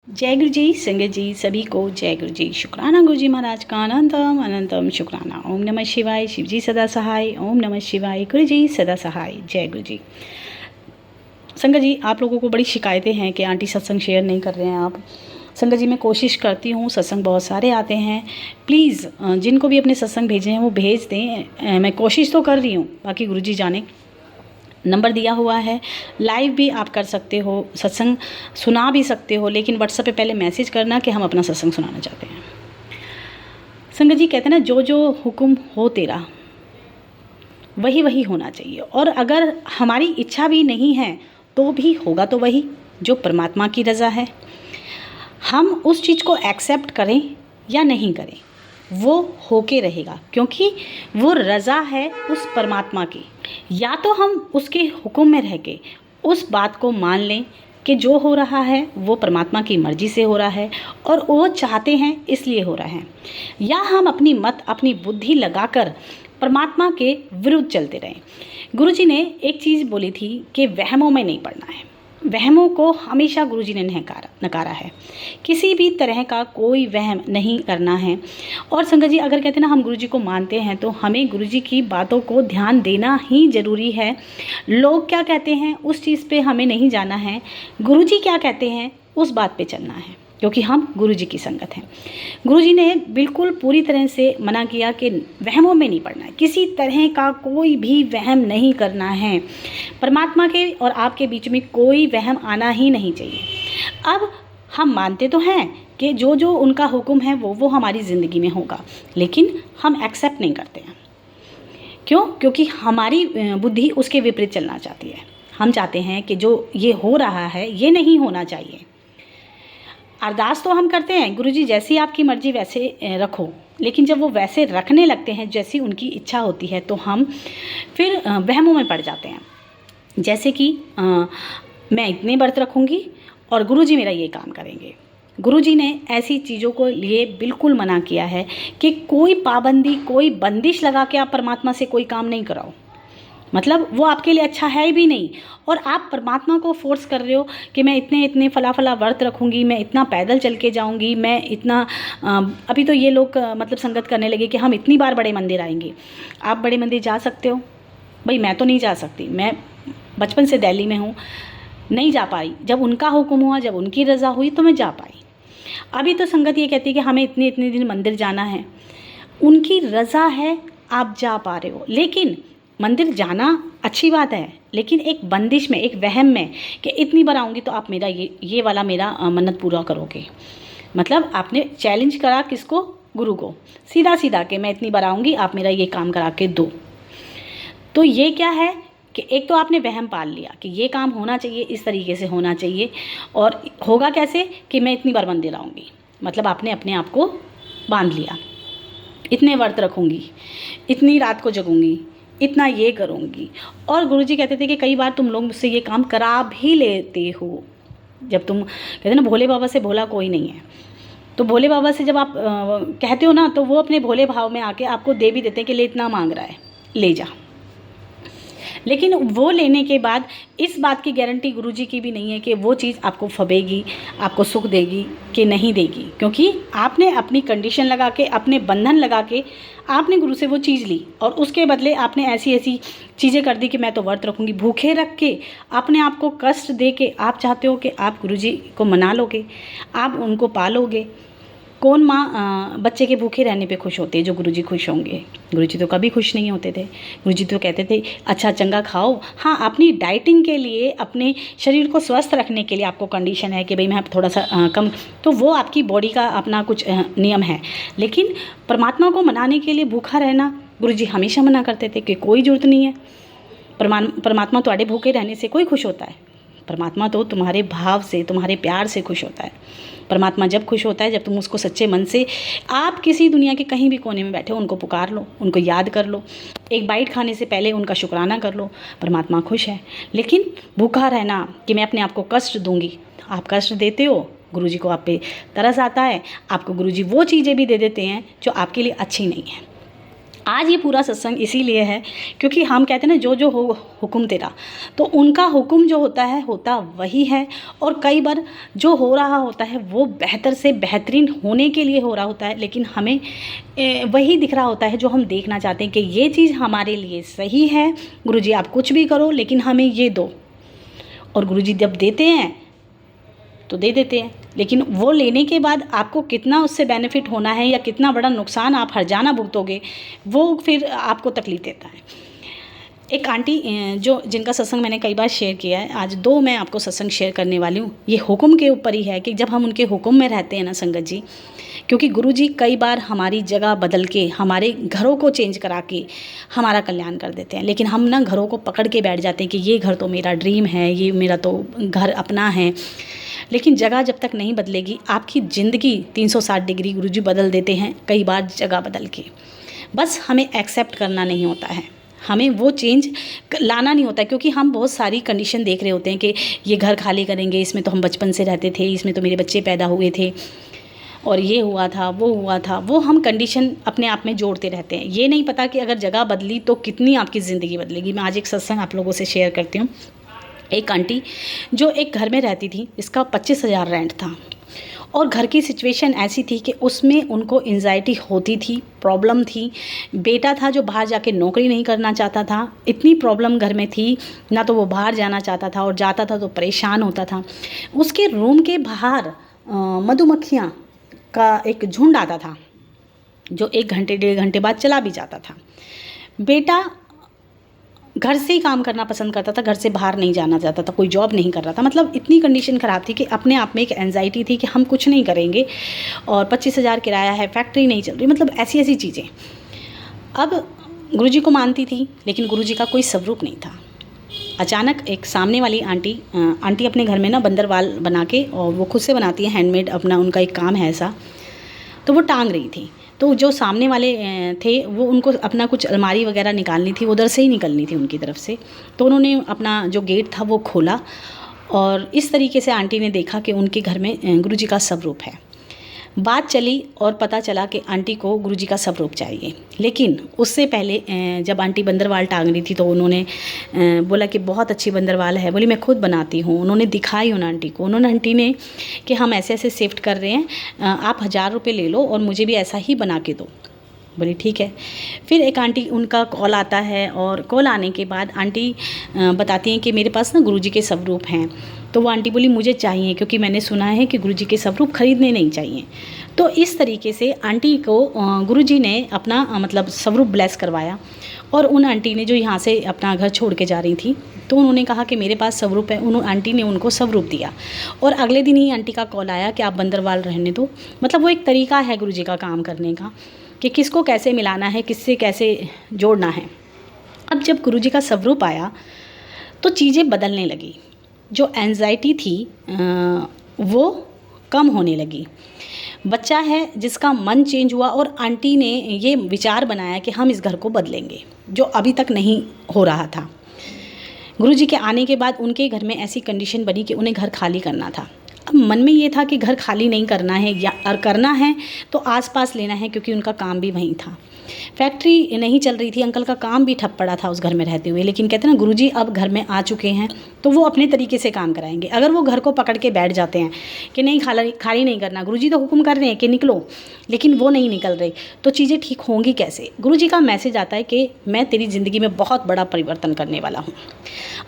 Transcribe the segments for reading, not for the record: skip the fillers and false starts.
जय गुरु जी, संगत जी, सभी को जय गुरु जी। शुक्राना गुरु जी महाराज का अनंतम अनंतम शुक्राना। ओम नमः शिवाय। शिव जी सदा सहाय। ओम नमः शिवाय। गुरु जी सदा सहाय। जय गुरु जी। संगत जी, आप लोगों को बड़ी शिकायतें हैं कि आंटी सत्संग शेयर नहीं कर रहे हैं आप। संगत जी, मैं कोशिश करती हूँ, सत्संग बहुत सारे आते हैं। प्लीज़ जिनको भी अपने सत्संग भेजे हैं वो भेज दें। मैं कोशिश तो कर रही हूँ, बाकी गुरु जी जाने। नंबर दिया हुआ है, लाइव भी आप कर सकते हो, सत्संग सुना भी सकते हो, लेकिन व्हाट्सएप पे पहले मैसेज करना कि हम अपना सत्संग सुनाना चाहते हैं। संगत जी कहते हैं ना, जो जो हुक्म हो तेरा वही वही होना चाहिए। और अगर हमारी इच्छा भी नहीं है तो भी होगा तो वही जो परमात्मा की रज़ा है। हम उस चीज़ को एक्सेप्ट करें या नहीं करें, वो होके रहेगा, क्योंकि वो रज़ा है उस परमात्मा की। या तो हम उसके हुक्म में रह के उस बात को मान लें कि जो हो रहा है वो परमात्मा की मर्ज़ी से हो रहा है और वो चाहते हैं इसलिए हो रहा है, या हम अपनी मत अपनी बुद्धि लगाकर परमात्मा के विरुद्ध चलते रहें। गुरुजी ने एक चीज़ बोली थी कि वहमों में नहीं पड़ना है। वहमों को हमेशा गुरुजी ने नकारा है। किसी भी तरह का कोई वहम नहीं करना है। और संगत जी, अगर कहते हैं ना हम गुरुजी को मानते हैं तो हमें गुरुजी की बातों को ध्यान देना ही ज़रूरी है। लोग क्या कहते हैं उस चीज़ पे हमें नहीं जाना है, गुरुजी क्या कहते हैं उस बात पे चलना है, क्योंकि हम गुरुजी की संगत हैं। गुरुजी ने बिल्कुल पूरी तरह से मना किया कि वहमों में नहीं पड़ना है, किसी तरह का कोई भी वहम नहीं करना है। परमात्मा के और आपके बीच में कोई वहम आना ही नहीं चाहिए। अब हम मानते तो हैं कि जो जो उनका हुक्म है वो हमारी ज़िंदगी में होगा, लेकिन हम एक्सेप्ट नहीं करते हैं। क्यों? क्योंकि हमारी बुद्धि उसके विपरीत चलना चाहती है। हम चाहते हैं कि जो ये हो रहा है ये नहीं होना चाहिए। अरदास तो हम करते हैं, गुरुजी जैसी आपकी मर्ज़ी वैसे रखो, लेकिन जब वो वैसे रखने लगते हैं जैसी उनकी इच्छा होती है तो हम फिर वहमों में पड़ जाते हैं। जैसे कि मैं इतने व्रत रखूँगी और गुरुजी मेरा ये काम करेंगे। गुरुजी ने ऐसी चीज़ों को लिए बिल्कुल मना किया है कि कोई पाबंदी कोई बंदिश लगा के आप परमात्मा से कोई काम नहीं कराओ। मतलब वो आपके लिए अच्छा है भी नहीं, और आप परमात्मा को फोर्स कर रहे हो कि मैं इतने इतने फला फला व्रत रखूँगी, मैं इतना पैदल चल के जाऊँगी, मैं इतना अभी तो ये लोग मतलब संगत करने लगे कि हम इतनी बार बड़े मंदिर आएंगे। आप बड़े मंदिर जा सकते हो भाई, मैं तो नहीं जा सकती। मैं बचपन से दिल्ली में हूँ, नहीं जा पाई। जब उनका हुक्म हुआ, जब उनकी रज़ा हुई तो मैं जा पाई। अभी तो संगत ये कहती है कि हमें इतने इतने दिन मंदिर जाना है। उनकी रज़ा है, आप जा पा रहे हो, लेकिन मंदिर जाना अच्छी बात है, लेकिन एक बंदिश में, एक वहम में कि इतनी बार आऊँगी तो आप मेरा ये वाला मेरा मन्नत पूरा करोगे। मतलब आपने चैलेंज करा किसको? गुरु को, सीधा सीधा कि मैं इतनी बार आऊँगी, आप मेरा ये काम करा के दो। तो ये क्या है कि एक तो आपने वहम पाल लिया कि ये काम होना चाहिए, इस तरीके से होना चाहिए, और होगा कैसे कि मैं इतनी बार मंदिर आऊँगी। मतलब आपने अपने आप को बांध लिया, इतने व्रत रखूँगी, इतनी रात को जगूँगी, इतना ये करूँगी। और गुरुजी कहते थे कि कई बार तुम लोग मुझसे ये काम करा भी लेते हो। जब तुम कहते ना भोले बाबा से भोला कोई नहीं है, तो भोले बाबा से जब आप कहते हो ना, तो वो अपने भोले भाव में आके आपको दे भी देते हैं कि ले इतना मांग रहा है, ले जा। लेकिन वो लेने के बाद इस बात की गारंटी गुरुजी की भी नहीं है कि वो चीज़ आपको फबेगी, आपको सुख देगी कि नहीं देगी, क्योंकि आपने अपनी कंडीशन लगा के, अपने बंधन लगा के आपने गुरु से वो चीज़ ली, और उसके बदले आपने ऐसी ऐसी चीज़ें कर दी कि मैं तो व्रत रखूँगी। भूखे रख के, अपने आप को कष्ट दे के आप चाहते हो कि आप गुरुजी को मना लोगे, आप उनको पालोगे। कौन माँ बच्चे के भूखे रहने पे खुश होते हैं? जो गुरुजी खुश होंगे। गुरुजी तो कभी खुश नहीं होते थे। गुरुजी तो कहते थे अच्छा चंगा खाओ। हाँ, अपनी डाइटिंग के लिए, अपने शरीर को स्वस्थ रखने के लिए आपको कंडीशन है कि भाई मैं थोड़ा सा कम, तो वो आपकी बॉडी का अपना कुछ नियम है। लेकिन परमात्मा को मनाने के लिए भूखा रहना गुरुजी हमेशा मना करते थे कि कोई ज़रूरत नहीं है। परमात्मा तुम्हारे भूखे रहने से कोई खुश होता है? परमात्मा तो तुम्हारे भाव से, तुम्हारे प्यार से खुश होता है। परमात्मा जब खुश होता है जब तुम उसको सच्चे मन से, आप किसी दुनिया के कहीं भी कोने में बैठे हो, उनको पुकार लो, उनको याद कर लो, एक बाइट खाने से पहले उनका शुक्राना कर लो, परमात्मा खुश है। लेकिन भूखा रहना कि मैं अपने आप को कष्ट दूंगी, आप कष्ट देते हो, गुरुजी को आप पे तरस आता है, आपको गुरुजी वो चीज़ें भी दे देते हैं जो आपके लिए अच्छी नहीं है। आज ये पूरा सत्संग इसीलिए है क्योंकि हम कहते हैं ना जो जो हो हुक्म तेरा, तो उनका हुक्म जो होता है होता वही है। और कई बार जो हो रहा होता है वो बेहतर से बेहतरीन होने के लिए हो रहा होता है, लेकिन हमें वही दिख रहा होता है जो हम देखना चाहते हैं कि ये चीज़ हमारे लिए सही है, गुरुजी आप कुछ भी करो लेकिन हमें ये दो। और गुरुजी जब देते हैं तो दे देते हैं, लेकिन वो लेने के बाद आपको कितना उससे बेनिफिट होना है या कितना बड़ा नुकसान आप हर्जाना भुगतोगे, वो फिर आपको तकलीफ देता है। एक आंटी जो जिनका सत्संग मैंने कई बार शेयर किया है, आज 2 मैं आपको सत्संग शेयर करने वाली हूँ। ये हुक्म के ऊपर ही है कि जब हम उनके हुक्म में रहते हैं ना संगत जी, क्योंकि गुरुजी कई बार हमारी जगह बदल के हमारे घरों को चेंज करा के हमारा कल्याण कर देते हैं, लेकिन हम ना घरों को पकड़ के बैठ जाते हैं कि ये घर तो मेरा ड्रीम है, ये मेरा तो घर अपना है। लेकिन जगह जब तक नहीं बदलेगी, आपकी ज़िंदगी 360 डिग्री गुरुजी बदल देते हैं कई बार जगह बदल के। बस हमें एक्सेप्ट करना नहीं होता है, हमें वो चेंज लाना नहीं होता है, क्योंकि हम बहुत सारी कंडीशन देख रहे होते हैं कि ये घर खाली करेंगे, इसमें तो हम बचपन से रहते थे, इसमें तो मेरे बच्चे पैदा हुए थे और ये हुआ था वो हुआ था, वो हम कंडीशन अपने आप में जोड़ते रहते हैं। ये नहीं पता कि अगर जगह बदली तो कितनी आपकी ज़िंदगी बदलेगी। मैं आज एक सत्संग आप लोगों से शेयर करती हूँ। एक आंटी जो एक घर में रहती थी, इसका 25,000 रेंट था और घर की सिचुएशन ऐसी थी कि उसमें उनको एंजाइटी होती थी, प्रॉब्लम थी। बेटा था जो बाहर जाके नौकरी नहीं करना चाहता था, इतनी प्रॉब्लम घर में थी, ना तो वो बाहर जाना चाहता था और जाता था तो परेशान होता था। उसके रूम के बाहर मधुमक्खियाँ का एक झुंड आता था जो 1 घंटे 1.5 घंटे बाद चला भी जाता था। बेटा घर से ही काम करना पसंद करता था, घर से बाहर नहीं जाना चाहता था, कोई जॉब नहीं कर रहा था। मतलब इतनी कंडीशन ख़राब थी कि अपने आप में एक एंजाइटी थी कि हम कुछ नहीं करेंगे और 25,000 किराया है, फैक्ट्री नहीं चल रही, मतलब ऐसी ऐसी चीज़ें। अब गुरुजी को मानती थी लेकिन गुरुजी का कोई स्वरूप नहीं था। अचानक एक सामने वाली आंटी अपने घर में ना बंदरवाल बना के, और वो खुद से बनाती है हैंडमेड, अपना उनका एक काम है ऐसा, तो वो टांग रही थी। तो जो सामने वाले थे वो उनको अपना कुछ अलमारी वगैरह निकालनी थी, उधर से ही निकलनी थी उनकी तरफ से। तो उन्होंने अपना जो गेट था वो खोला और इस तरीके से आंटी ने देखा कि उनके घर में गुरुजी का स्वरूप है। बात चली और पता चला कि आंटी को गुरुजी का स्वरूप चाहिए। लेकिन उससे पहले जब आंटी बंदरवाल टांग रही थी तो उन्होंने बोला कि बहुत अच्छी बंदरवाल है, बोली मैं खुद बनाती हूँ। उन्होंने दिखाई उन आंटी को, आंटी ने कि हम ऐसे ऐसे शिफ्ट कर रहे हैं, आप 1000 रुपये ले लो और मुझे भी ऐसा ही बना के दो। बोली ठीक है। फिर एक आंटी उनका कॉल आता है और कॉल आने के बाद आंटी बताती हैं कि मेरे पास ना गुरुजी के स्वरूप हैं। तो वो आंटी बोली मुझे चाहिए, क्योंकि मैंने सुना है कि गुरुजी के स्वरूप खरीदने नहीं चाहिए। तो इस तरीके से आंटी को गुरुजी ने अपना मतलब स्वरूप ब्लेस करवाया। और उन आंटी ने जो यहाँ से अपना घर छोड़ के जा रही थी, तो उन्होंने कहा कि मेरे पास स्वरूप है। आंटी ने उनको स्वरूप दिया और अगले दिन ही आंटी का कॉल आया कि आप बंदरवाल रहने दो। मतलब वो एक तरीका है गुरुजी का काम करने का कि किसको कैसे मिलाना है, किससे कैसे जोड़ना है। अब जब गुरुजी का स्वरूप आया तो चीज़ें बदलने लगी। जो एंजाइटी थी वो कम होने लगी। बच्चा है जिसका मन चेंज हुआ और आंटी ने ये विचार बनाया कि हम इस घर को बदलेंगे, जो अभी तक नहीं हो रहा था। गुरुजी के आने के बाद उनके घर में ऐसी कंडीशन बनी कि उन्हें घर खाली करना था। अब मन में ये था कि घर खाली नहीं करना है, या और करना है तो आसपास लेना है, क्योंकि उनका काम भी वहीं था। फैक्ट्री नहीं चल रही थी, अंकल का काम भी ठप पड़ा था उस घर में रहते हुए। लेकिन कहते हैं ना गुरुजी अब घर में आ चुके हैं तो वो अपने तरीके से काम कराएंगे। अगर वो घर को पकड़ के बैठ जाते हैं कि नहीं खाली नहीं करना, गुरुजी तो हुक्म कर रहे हैं कि निकलो, लेकिन वो नहीं निकल रही, तो चीज़ें ठीक होंगी कैसे। गुरुजी का मैसेज आता है कि मैं तेरी ज़िंदगी में बहुत बड़ा परिवर्तन करने वाला हूँ।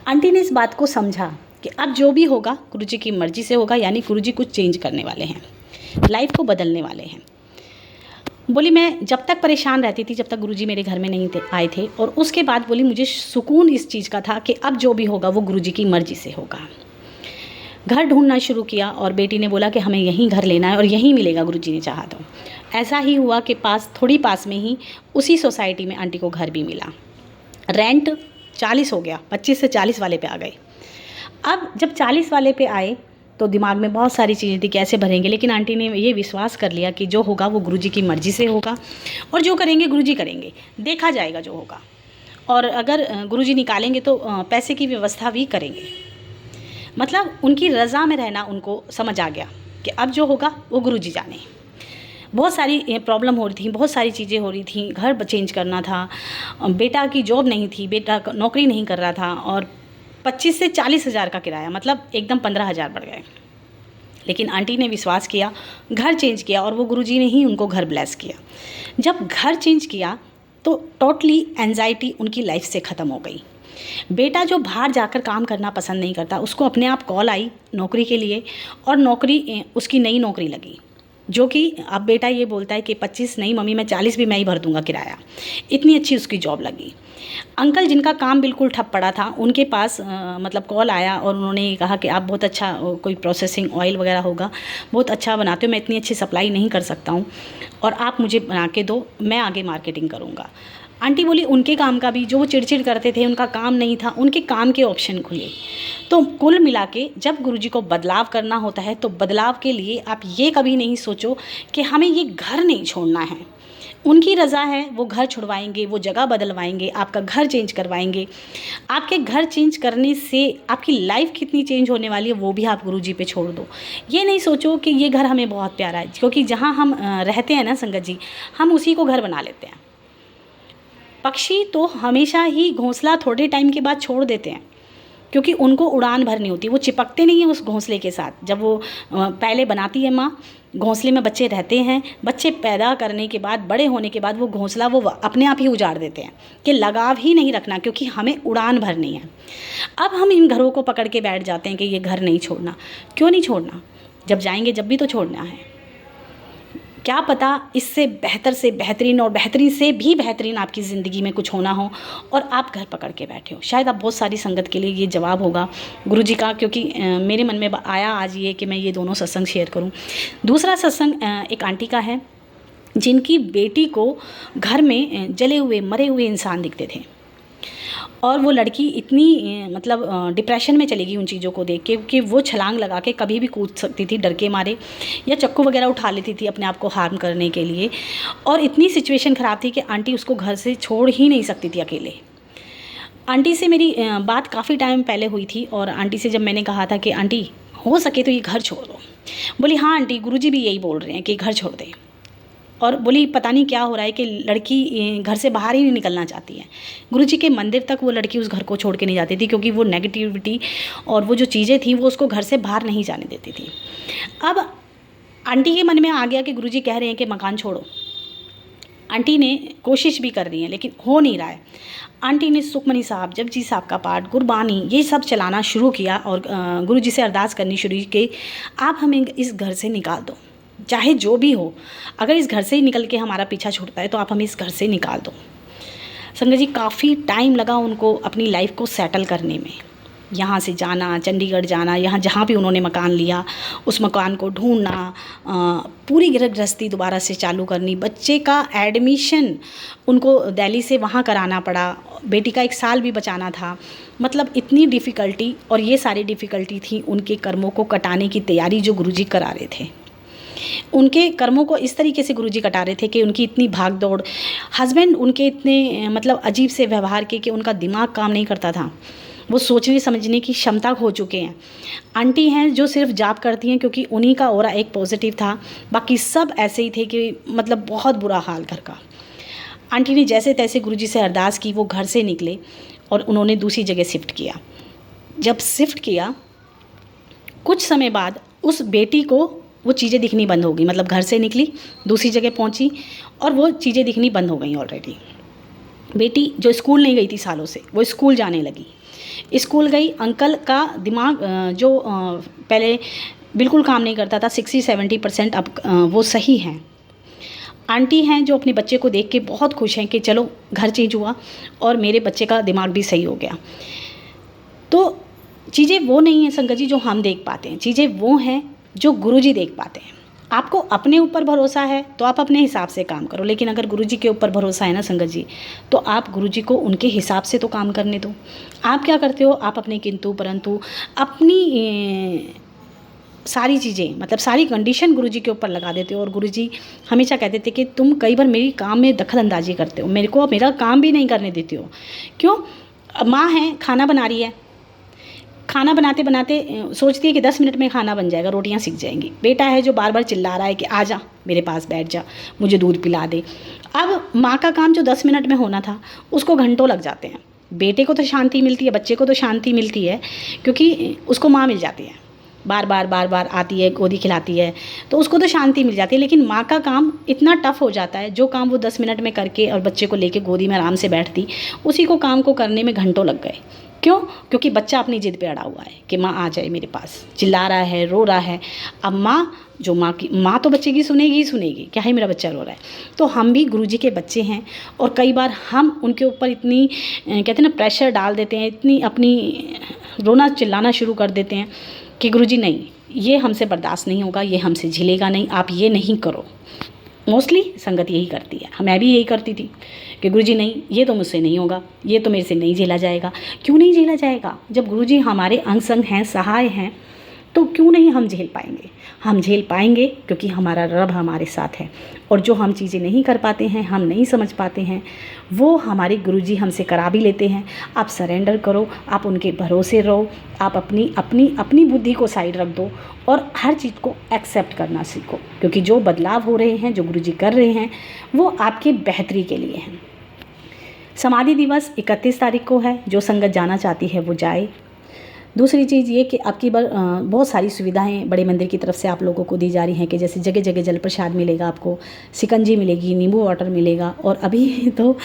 आंटी ने इस बात को समझा कि अब जो भी होगा गुरुजी की मर्ज़ी से होगा, यानी गुरुजी कुछ चेंज करने वाले हैं, लाइफ को बदलने वाले हैं। बोली मैं जब तक परेशान रहती थी जब तक गुरुजी मेरे घर में नहीं आए थे, और उसके बाद बोली मुझे सुकून इस चीज़ का था कि अब जो भी होगा वो गुरुजी की मर्ज़ी से होगा। घर ढूंढना शुरू किया और बेटी ने बोला कि हमें यहीं घर लेना है और यहीं मिलेगा गुरुजी ने चाहा तो। ऐसा ही हुआ कि थोड़ी पास में ही उसी सोसाइटी में आंटी को घर भी मिला। रेंट 40 हो गया, 25 से 40 वाले पे आ गए। अब जब 40 वाले पे आए तो दिमाग में बहुत सारी चीज़ें थी कैसे भरेंगे, लेकिन आंटी ने ये विश्वास कर लिया कि जो होगा वो गुरुजी की मर्ज़ी से होगा और जो करेंगे गुरुजी करेंगे, देखा जाएगा जो होगा। और अगर गुरुजी निकालेंगे तो पैसे की व्यवस्था भी करेंगे। मतलब उनकी रज़ा में रहना उनको समझ आ गया कि अब जो होगा वो गुरुजी जाने। बहुत सारी प्रॉब्लम हो रही थी, बहुत सारी चीज़ें हो रही थी, घर चेंज करना था, बेटा की जॉब नहीं थी, बेटा नौकरी नहीं कर रहा था, और 25 से 40 हज़ार का किराया, मतलब एकदम 15,000 बढ़ गए। लेकिन आंटी ने विश्वास किया, घर चेंज किया, और वो गुरुजी ने ही उनको घर ब्लेस किया। जब घर चेंज किया तो टोटली एंजाइटी उनकी लाइफ से ख़त्म हो गई। बेटा जो बाहर जाकर काम करना पसंद नहीं करता, उसको अपने आप कॉल आई नौकरी के लिए, और नौकरी उसकी नई नौकरी लगी, जो कि अब बेटा ये बोलता है कि 25 नहीं मम्मी, मैं 40 भी मैं ही भर दूंगा किराया। इतनी अच्छी उसकी जॉब लगी। अंकल जिनका काम बिल्कुल ठप पड़ा था, उनके पास मतलब कॉल आया, और उन्होंने कहा कि आप बहुत अच्छा कोई प्रोसेसिंग ऑयल वगैरह होगा, बहुत अच्छा बनाते हो, मैं इतनी अच्छी सप्लाई नहीं कर सकता हूँ, और आप मुझे बना के दो, मैं आगे मार्केटिंग करूँगा। आंटी बोली उनके काम का भी, जो वो चिड़चिड़ करते थे, उनका काम नहीं था, उनके काम के ऑप्शन खुले। तो कुल मिला के जब गुरुजी को बदलाव करना होता है, तो बदलाव के लिए आप ये कभी नहीं सोचो कि हमें ये घर नहीं छोड़ना है। उनकी रज़ा है, वो घर छुड़वाएंगे, वो जगह बदलवाएंगे, आपका घर चेंज करवाएंगे। आपके घर चेंज करने से आपकी लाइफ कितनी चेंज होने वाली है, वो भी आप गुरुजी पे छोड़ दो। ये नहीं सोचो कि ये घर हमें बहुत प्यारा है, क्योंकि जहाँ हम रहते हैं ना संगत जी, हम उसी को घर बना लेते हैं। पक्षी तो हमेशा ही घोंसला थोड़े टाइम के बाद छोड़ देते हैं, क्योंकि उनको उड़ान भरनी होती है, वो चिपकते नहीं हैं उस घोंसले के साथ। जब वो पहले बनाती है माँ, घोंसले में बच्चे रहते हैं, बच्चे पैदा करने के बाद, बड़े होने के बाद वो घोंसला वो अपने आप ही उजाड़ देते हैं कि लगाव ही नहीं रखना, क्योंकि हमें उड़ान भरनी है। अब हम इन घरों को पकड़ के बैठ जाते हैं कि ये घर नहीं छोड़ना। क्यों नहीं छोड़ना? जब जाएंगे जब भी तो छोड़ना है। क्या पता इससे बेहतर से बेहतरीन, और बेहतरीन से भी बेहतरीन आपकी ज़िंदगी में कुछ होना हो, और आप घर पकड़ के बैठे हो। शायद आप बहुत सारी संगत के लिए ये जवाब होगा गुरुजी का, क्योंकि मेरे मन में आया आज ये कि मैं ये दोनों सत्संग शेयर करूं। दूसरा सत्संग एक आंटी का है, जिनकी बेटी को घर में जले हुए मरे हुए इंसान दिखते थे, और वो लड़की इतनी मतलब डिप्रेशन में चली गई उन चीज़ों को देख के, कि वो छलांग लगा के कभी भी कूद सकती थी डर के मारे, या चाकू वगैरह उठा लेती थी अपने आप को हार्म करने के लिए। और इतनी सिचुएशन ख़राब थी कि आंटी उसको घर से छोड़ ही नहीं सकती थी अकेले। आंटी से मेरी बात काफ़ी टाइम पहले हुई थी, और आंटी से जब मैंने कहा था कि आंटी हो सके तो ये घर छोड़ दो, बोली हाँ आंटी, गुरुजी भी यही बोल रहे हैं कि घर छोड़ दें। और बोली पता नहीं क्या हो रहा है कि लड़की घर से बाहर ही नहीं निकलना चाहती है। गुरुजी के मंदिर तक वो लड़की उस घर को छोड़ के नहीं जाती थी, क्योंकि वो नेगेटिविटी और वो जो चीज़ें थी वो उसको घर से बाहर नहीं जाने देती थी। अब आंटी के मन में आ गया कि गुरुजी कह रहे हैं कि मकान छोड़ो। आंटी ने कोशिश भी कर रही है, लेकिन हो नहीं रहा है। आंटी ने सुखमनी साहब, जपजी साहब का पाठ, गुरबानी, ये सब चलाना शुरू किया, और गुरुजी से अरदास करनी शुरू की, आप हमें इस घर से निकाल दो, चाहे जो भी हो। अगर इस घर से ही निकल के हमारा पीछा छूटता है तो आप हमें इस घर से निकाल दो। संगत जी, काफ़ी टाइम लगा उनको अपनी लाइफ को सेटल करने में। यहाँ से जाना, चंडीगढ़ जाना, यहाँ जहाँ भी उन्होंने मकान लिया उस मकान को ढूंढना, पूरी गृहस्थी दोबारा से चालू करनी, बच्चे का एडमिशन उनको दिल्ली से वहाँ कराना पड़ा, बेटी का 1 साल भी बचाना था। मतलब इतनी डिफ़िकल्टी, और ये सारी डिफ़िकल्टी थी उनके कर्मों को कटाने की तैयारी जो गुरुजी करा रहे थे। उनके कर्मों को इस तरीके से गुरुजी कटा रहे थे कि उनकी इतनी भाग दौड़, हस्बैंड उनके इतने मतलब अजीब से व्यवहार के कि उनका दिमाग काम नहीं करता था, वो सोचने समझने की क्षमता खो चुके हैं। आंटी हैं जो सिर्फ जाप करती हैं, क्योंकि उन्हीं का ऑरा एक पॉजिटिव था, बाकी सब ऐसे ही थे कि मतलब बहुत बुरा हाल घर का। आंटी ने जैसे तैसे गुरुजी से अरदास की, वो घर से निकले और उन्होंने दूसरी जगह शिफ्ट किया। जब शिफ्ट किया कुछ समय बाद उस बेटी को वो चीज़ें दिखनी बंद हो गई, मतलब घर से निकली, दूसरी जगह पहुंची, और वो चीज़ें दिखनी बंद हो गई ऑलरेडी। बेटी जो स्कूल नहीं गई थी सालों से, वो स्कूल जाने लगी। स्कूल गई, अंकल का दिमाग जो पहले बिल्कुल काम नहीं करता था, 60-70% अब वो सही हैं। आंटी हैं जो अपने बच्चे को देख के बहुत खुश हैं कि चलो घर चेंज हुआ और मेरे बच्चे का दिमाग भी सही हो गया। तो चीज़ें वो नहीं हैं संगत जी जो हम देख पाते हैं, चीज़ें वो हैं जो गुरुजी देख पाते हैं। आपको अपने ऊपर भरोसा है तो आप अपने हिसाब से काम करो, लेकिन अगर गुरुजी के ऊपर भरोसा है ना संगत जी, तो आप गुरुजी को उनके हिसाब से तो काम करने दो। आप क्या करते हो, आप अपने किंतु परंतु, अपनी सारी चीज़ें, मतलब सारी कंडीशन गुरुजी के ऊपर लगा देते हो। और गुरुजी हमेशा कहते थे कि तुम कई बार मेरी काम में दखल अंदाजी करते हो, मेरे को मेरा काम भी नहीं करने देते हो। क्यों? माँ है, खाना बना रही है, खाना बनाते बनाते सोचती है कि 10 मिनट में खाना बन जाएगा, रोटियां सीख जाएंगी। बेटा है जो बार बार चिल्ला रहा है कि आजा मेरे पास बैठ जा, मुझे दूध पिला दे। अब माँ का काम जो 10 मिनट में होना था उसको घंटों लग जाते हैं। बेटे को तो शांति मिलती है, बच्चे को तो शांति मिलती है क्योंकि उसको माँ मिल जाती है, बार बार आती है, गोदी खिलाती है, तो उसको तो शांति मिल जाती है। लेकिन माँ का काम इतना टफ हो जाता है, जो काम वो 10 मिनट में करके और बच्चे को लेके गोदी में आराम से बैठती, उसी को काम को करने में घंटों लग गए। क्यों? क्योंकि बच्चा अपनी ज़िद पे अड़ा हुआ है कि माँ आ जाए मेरे पास, चिल्ला रहा है, रो रहा है। अब माँ तो बच्चे की सुनेगी ही सुनेगी, क्या है मेरा बच्चा रो रहा है। तो हम भी गुरुजी के बच्चे हैं और कई बार हम उनके ऊपर इतनी कहते हैं ना प्रेशर डाल देते हैं, इतनी अपनी रोना चिल्लाना शुरू कर देते हैं कि गुरुजी नहीं, ये हमसे बर्दाश्त नहीं होगा, ये हमसे झेलेगा नहीं, आप ये नहीं करो। मोस्टली संगत यही करती है, मैं भी यही करती थी कि गुरुजी नहीं, ये तो मुझसे नहीं होगा, ये तो मेरे से नहीं झेला जाएगा। क्यों नहीं झेला जाएगा? जब गुरुजी हमारे अंग संग हैं, सहाय हैं, तो क्यों नहीं हम झेल पाएंगे? हम झेल पाएंगे क्योंकि हमारा रब हमारे साथ है। और जो हम चीज़ें नहीं कर पाते हैं, हम नहीं समझ पाते हैं, वो हमारे गुरुजी हमसे करा भी लेते हैं। आप सरेंडर करो, आप उनके भरोसे रहो, आप अपनी बुद्धि को साइड रख दो और हर चीज़ को एक्सेप्ट करना सीखो, क्योंकि जो बदलाव हो रहे हैं, जो गुरुजी कर रहे हैं, वो आपके बेहतरी के लिए हैं। समाधि दिवस 31 तारीख को है, जो संगत जाना चाहती है वो जाए। दूसरी चीज़ ये कि आपकी बहुत सारी सुविधाएं बड़े मंदिर की तरफ से आप लोगों को दी जा रही हैं कि जैसे जगह जगह जल प्रसाद मिलेगा, आपको शिकंजी मिलेगी, नींबू वाटर मिलेगा। और अभी तो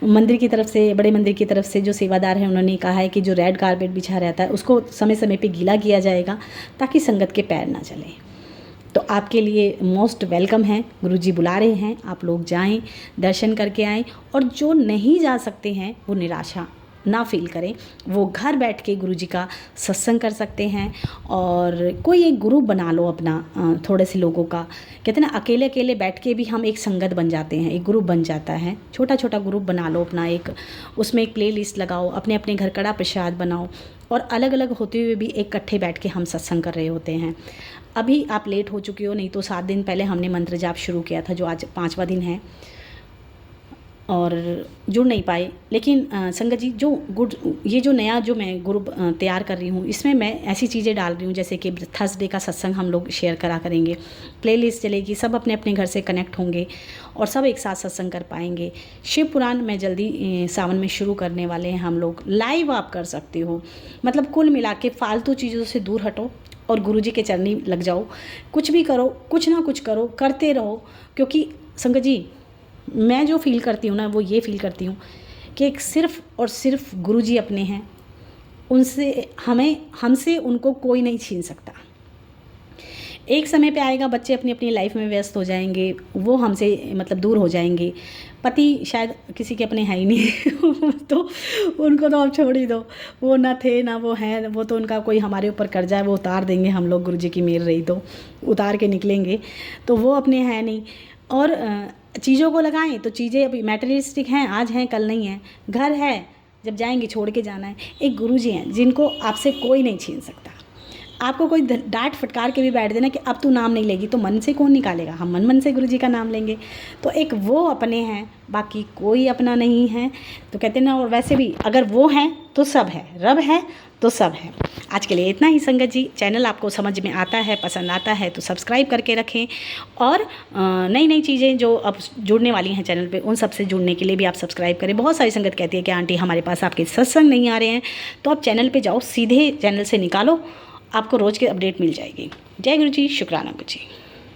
मंदिर की तरफ से, बड़े मंदिर की तरफ से जो सेवादार हैं उन्होंने कहा है कि जो रेड कारपेट बिछा रहता है उसको समय समय पे गीला किया जाएगा ताकि संगत के पैर ना चलें। तो आपके लिए मोस्ट वेलकम है, गुरुजी बुला रहे हैं, आप लोग जाएं, दर्शन करके आएँ। और जो नहीं जा सकते हैं वो निराशा ना फील करें, वो घर बैठ के गुरुजी का सत्संग कर सकते हैं। और कोई एक ग्रुप बना लो अपना, थोड़े से लोगों का, कहते हैं ना अकेले अकेले बैठ के भी हम एक संगत बन जाते हैं, एक ग्रुप बन जाता है। छोटा छोटा ग्रुप बना लो अपना, एक उसमें एक प्ले लिस्ट लगाओ, अपने अपने घर कड़ा प्रसाद बनाओ और अलग अलग होते हुए भी इकट्ठे बैठ के हम सत्संग कर रहे होते हैं। अभी आप लेट हो चुके हो, नहीं तो 7 दिन पहले हमने मंत्र जाप शुरू किया था, जो आज 5वां दिन है और जुड़ नहीं पाए। लेकिन संगत जी ये जो नया जो मैं ग्रुप तैयार कर रही हूँ, इसमें मैं ऐसी चीज़ें डाल रही हूँ जैसे कि थर्सडे का सत्संग हम लोग शेयर करेंगे, प्लेलिस्ट चलेगी, सब अपने अपने घर से कनेक्ट होंगे और सब एक साथ सत्संग कर पाएंगे। शिव पुराण मैं जल्दी सावन में शुरू करने वाले हैं हम लोग, लाइव आप कर सकते हो। मतलब कुल मिला के फालतू चीज़ों से दूर हटो और गुरुजी के चरनी लग जाओ, कुछ भी करो, कुछ ना कुछ करो, करते रहो। क्योंकि संगत जी मैं जो फील करती हूँ ना, वो ये फील करती हूँ कि एक सिर्फ़ और सिर्फ गुरुजी अपने हैं, हमसे उनको कोई नहीं छीन सकता। एक समय पे आएगा बच्चे अपनी अपनी लाइफ में व्यस्त हो जाएंगे, वो हमसे मतलब दूर हो जाएंगे। पति शायद किसी के अपने हैं ही नहीं तो उनको तो आप छोड़ ही दो, वो ना थे ना वो हैं, वो तो उनका कोई हमारे ऊपर कर्जा है, वो उतार देंगे हम लोग, गुरुजी की मेहर रही तो उतार के निकलेंगे, तो वो अपने हैं नहीं। और चीज़ों को लगाएं तो चीज़ें अभी मैटेरियलिस्टिक हैं, आज हैं कल नहीं है। घर है, जब जाएंगे छोड़ के जाना है। एक गुरुजी हैं जिनको आपसे कोई नहीं छीन सकता। आपको कोई डांट फटकार के भी बैठ देना कि अब तू नाम नहीं लेगी, तो मन से कौन निकालेगा? हम मन से गुरुजी का नाम लेंगे। तो एक वो अपने हैं, बाकी कोई अपना नहीं है। तो कहते हैं ना, और वैसे भी अगर वो हैं तो सब है, रब है तो सब है। आज के लिए इतना ही संगत जी। चैनल आपको समझ में आता है, पसंद आता है तो सब्सक्राइब करके रखें। और नई नई चीज़ें जो अब जुड़ने वाली हैं चैनल पे, उन सब से जुड़ने के लिए भी आप सब्सक्राइब करें। बहुत सारी संगत कहती है कि आंटी हमारे पास आपके सत्संग नहीं आ रहे हैं, तो आप चैनल पे जाओ, सीधे चैनल से निकालो, आपको रोज़ की अपडेट मिल जाएगी। जय गुरु जी, शुक्राना गुरु जी।